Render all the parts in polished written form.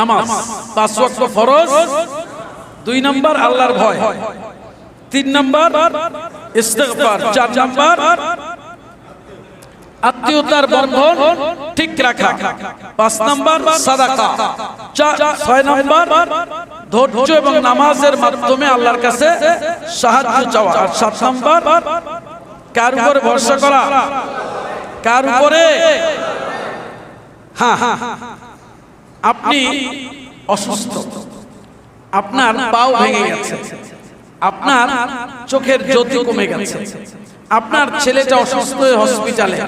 নামাজ, 5 ওয়াক্ত ফরজ। 2 নাম্বার আল্লাহর ভয়। 3 নাম্বার ইস্তিগফার। 4 নাম্বার আত্মীয়তার বন্ধন ঠিক রাখা। 5 নাম্বার সাদাকা। 6 নাম্বার ধৈর্য এবং নামাজের মাধ্যমে আল্লাহর কাছে সাহায্য চাওয়া। আর 7 নাম্বার কার উপরে ভরসা করা? কার উপরে? হ্যাঁ, আপনি অসুস্থ, আপনার পাও ভেঙে গেছে, আপনার চোখের জ্যোতি কমে গেছে, আপনার ছেলেটা অসুস্থ হয়ে হসপিটালে,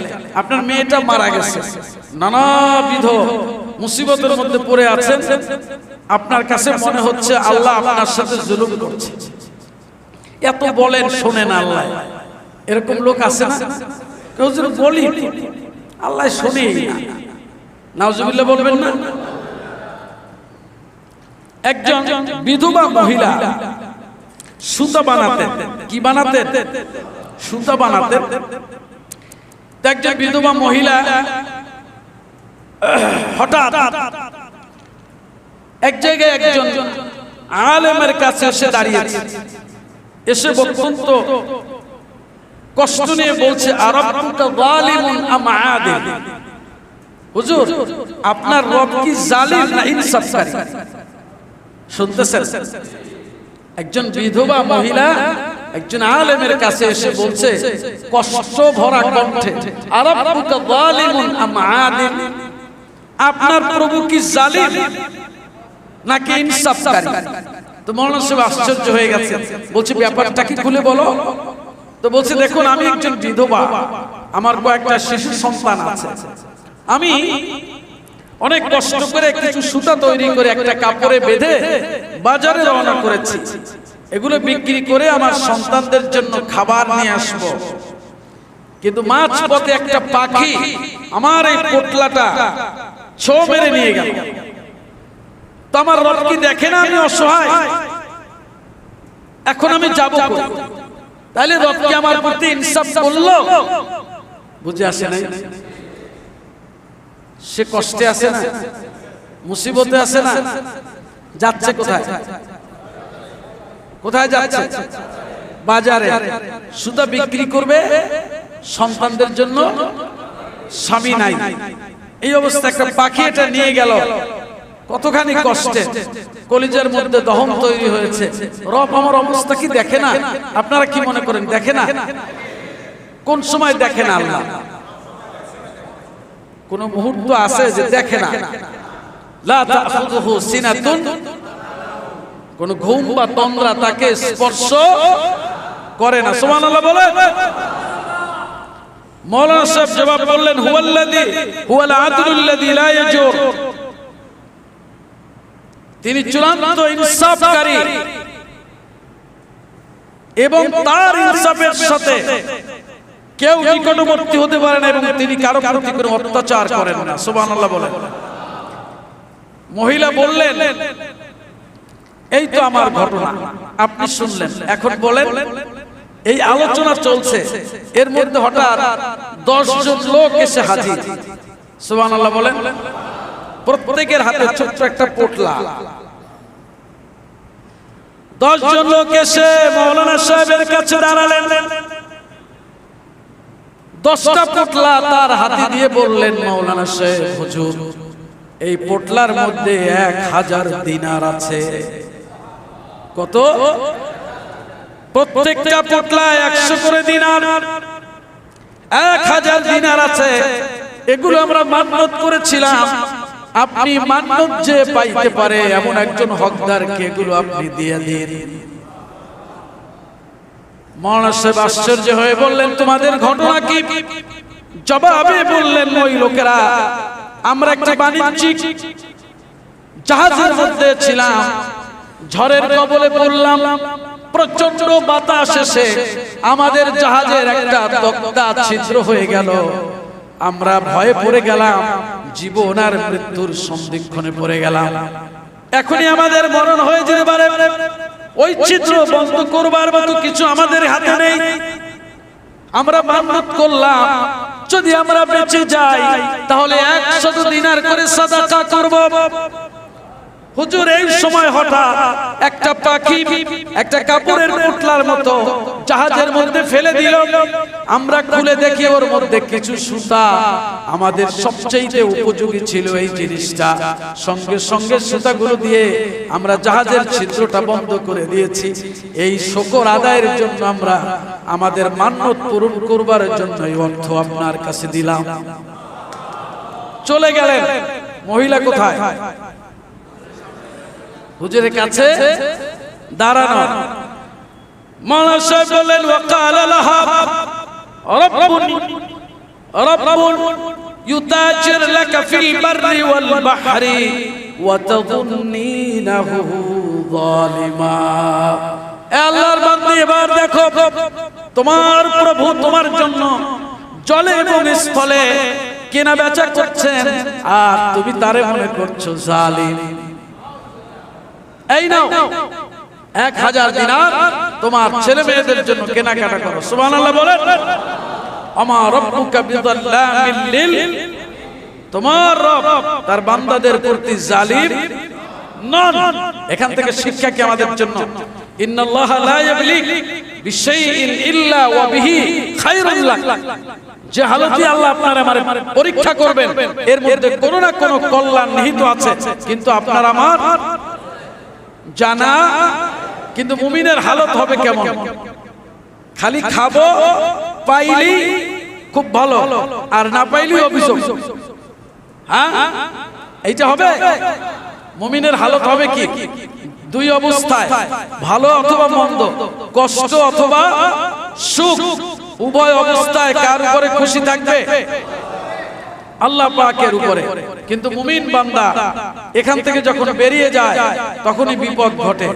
আপনার মেয়েটা মারা গেছে, নানাবিধ মুসিবতের মধ্যে পড়ে আছেন। আপনার কাছে মনে হচ্ছে আল্লাহ আপনার সাথে জুলুম করছে। এত বলেন শোনেন আল্লাহ, এরকম লোক আছে না? কেউ যদি বলি আল্লাহ শোনে না, নাউজুবিল্লাহ বলবেন না? একজন বিধবা মহিলা সুতা বানাতেন। কি বানাতেন? সুতা বানাতেন। একজন বিধবা মহিলা হঠাৎ এক জায়গায় একজন আলেমের কাছে এসে দাঁড়িয়েছে, এসে অত্যন্ত কষ্ট নিয়ে বলছে, আরাব্বুকা যালিমুন আম আদিল? হুজুর, আপনার রব কি জালিম না ইনসাফকারী? শুনতেছেন? একজন বিধবা মহিলা একজন আলেমের কাছে এসে বলছে কষ্ট ভরা কণ্ঠে, আরাব্বুকা যালিমুন আম আদিল? আপনার প্রভু কি জালিম নাকি ইনসাফকারী? তো মাওলানা সাহেব আশ্চর্য হয়ে গেছে, বলছে ব্যাপারটা কি খুলে বলো। তো বলছে দেখুন, আমি একজন বিধবা, আমার কয়েকটা শিশু সন্তান আছে, আমি অনেক কষ্ট করে কিছু সুতা তৈরি করে একটা কাপড়ে বেঁধে বাজারে রওনা করেছি, এগুলো বিক্রি করে আমার সন্তানদের জন্য খাবার নিয়ে আসবো। কিন্তু মাঝ পথে একটা পাখি আমার এই পোটলাটা ছো মেরে নিয়ে গেল। তো আমার রব কি দেখে না আমি অসহায়? এখন আমি যাব কই? তাহলে রব কি আমার প্রতি ইনসাফ করলো? বুঝে আসে নাই? সে কষ্টে আছে না, মুসিবতে আছে না, যাচ্ছে কোথায়? কোথায় যাচ্ছে? বাজারে সুতা বিক্রি করবে, সন্তানদের জন্য স্বামী নাই। এই অবস্থা একটা পাখি এটা নিয়ে গেল, কতখানি কষ্টে, কলিজার মধ্যে দহন তৈরি হয়েছে। রব আমার অবস্থা কি দেখে না? আপনারা কি মনে করেন দেখে না? কোন সময় দেখে না আল্লাহ? কোন মুহূর্ত আছে যে দেখে না? লা তাখুযুহু সিনাতুন, কোন ঘুম বা তন্দ্রা তাকে স্পর্শ করে না। সুবহানাল্লাহ বলেন। মাওলানা সাহেব জবাব বললেন, হুয়াল্লাযী হুয়াল আদলুল্লাযী লা ইয়াজুর, তিনি চূড়ান্ত ইনসাফকারী এবং তার ইনসাফের সাথে কেউ নিকটবর্তী হতে পারে না এবং তিনি কারো প্রতি কোনো অত্যাচার করেন না। সুবহানাল্লাহ বলেন। মহিলা বললেন, এই তো আমার ঘটনা, আপনি শুনলেন, এখন বলেন। এই আলোচনা চলছে, এর মধ্যে হঠাৎ 10 জন লোক এসে হাজির। সুবহানাল্লাহ বলেন। প্রত্যেকের হাতে ছোট্ট একটা পোটলা। 10 জন লোক এসে মাওলানা সাহেবের কাছে দাঁড়ালেন। 10টা পোটলা তার হাতে দিয়ে বললেন, মাওলানা সাহেব হুজুর, এই পোটলার মধ্যে 1000 দিনার আছে। কত? প্রত্যেকটা পোটলায় 100 করে দিনার, 1000 দিনার আছে। এগুলো আমরা মান্নত করেছিলাম, আপনি মান্নত যে পাইতে পারে এমন একজন হকদারকে এগুলো আপনি দিয়ে দিন। মাওলানা সাহেব আশ্চর্য হয়ে বললেন, তোমাদের ঘটনা কি? জবাবে বললেন ওই লোকেরা, আমরা একটা বাণিজ্যিক জাহাজের মধ্যে ছিলাম, ঝড়ের কবলে পড়লাম, প্রচন্ড বাতাস এসে আমাদের জাহাজের একটা তক্তা ছিদ্র হয়ে গেল। আমরা ভয়ে পড়ে গেলাম, জীবন আর মৃত্যুর সন্ধিক্ষণে পড়ে গেলাম। এখনই আমাদের মরণ হয়ে যেতে পারে, ওই ছিদ্র বন্ধ করবার মতো কিছু আমাদের হাতে নেই। আমরা মান্নত করলাম, যদি আমরা বেঁচে যাই তাহলে 100 দিনার করে সাদাকা করব। হুজুর এই সময় হঠাৎ একটা পাখি একটা কাপড়ের পুটলার মতো জাহাজের মধ্যে ফেলে দিল। আমরা খুলে দেখি ওর মধ্যে কিছু সুতা, আমাদের সবচেয়ে উপযোগী ছিল এই জিনিসটা। সঙ্গে সঙ্গে সুতাগুলো দিয়ে আমরা জাহাজের ছিদ্রটা বন্ধ করে দিয়েছি। এই শুকর আদায়ের জন্য আমরা আমাদের মান্যত পূরণ করবার জন্য এই অর্থ আপনার কাছে দিলাম। চলে গেলেন। মহিলা কোথায়? হুজুরের কাছে দাঁড়ানো। মাওলানা সাহেব বলেন ওয়াকালা লাহা রাব্বুন ইউতাজির লাকা ফিল বাররি ওয়াল বাহরি ওয়া তাযুন্নিনাহু যালিমা। এ আল্লাহর বান্দী, এবার দেখো তোমার প্রভু তোমার জন্য জলে এবং স্থলে কেনা বেচা করছেন, আর তুমি তারে মনে করছো জালিম। এই নাও 1000 দিনার, তোমার ছেলে মেয়েদের জন্য কেনাকাটা করো। সুবহানাল্লাহ বলেন। আমা রাব্বুকা বিযাল্লামিল লিল, তোমার রব তার বান্দাদের প্রতি জালিম নন। এখান থেকে শিক্ষা কি আমাদের জন্য? ইন্নাল্লাহা লা ইয়াবলি বিশাইইন ইল্লা ওয়া বিহি খায়রুল লাক। যে হালতে আল্লাহ আপনার আমার পরীক্ষা করবেন, এর মধ্যে কোনো না কোনো কল্যাণ নিহিত আছে, কিন্তু আপনার আমার জানা। কিন্তু মুমিনের হালত হবে কেমন? খালি খাবো, পাইলি খুব ভালো, আর না পাইলি অভিযোগ। হ্যাঁ, এইটা হবে? মুমিনের হালত হবে কি? দুই অবস্থায়, ভালো অথবা মন্দ, কষ্ট অথবা সুখ, উভয় অবস্থায় কার উপরে খুশি থাকবে? আল্লাহ পাকের উপরে। কিন্তু মুমিন বান্দা এখান থেকে যখন বেরিয়ে যায় তখনই বিপদ ঘটে।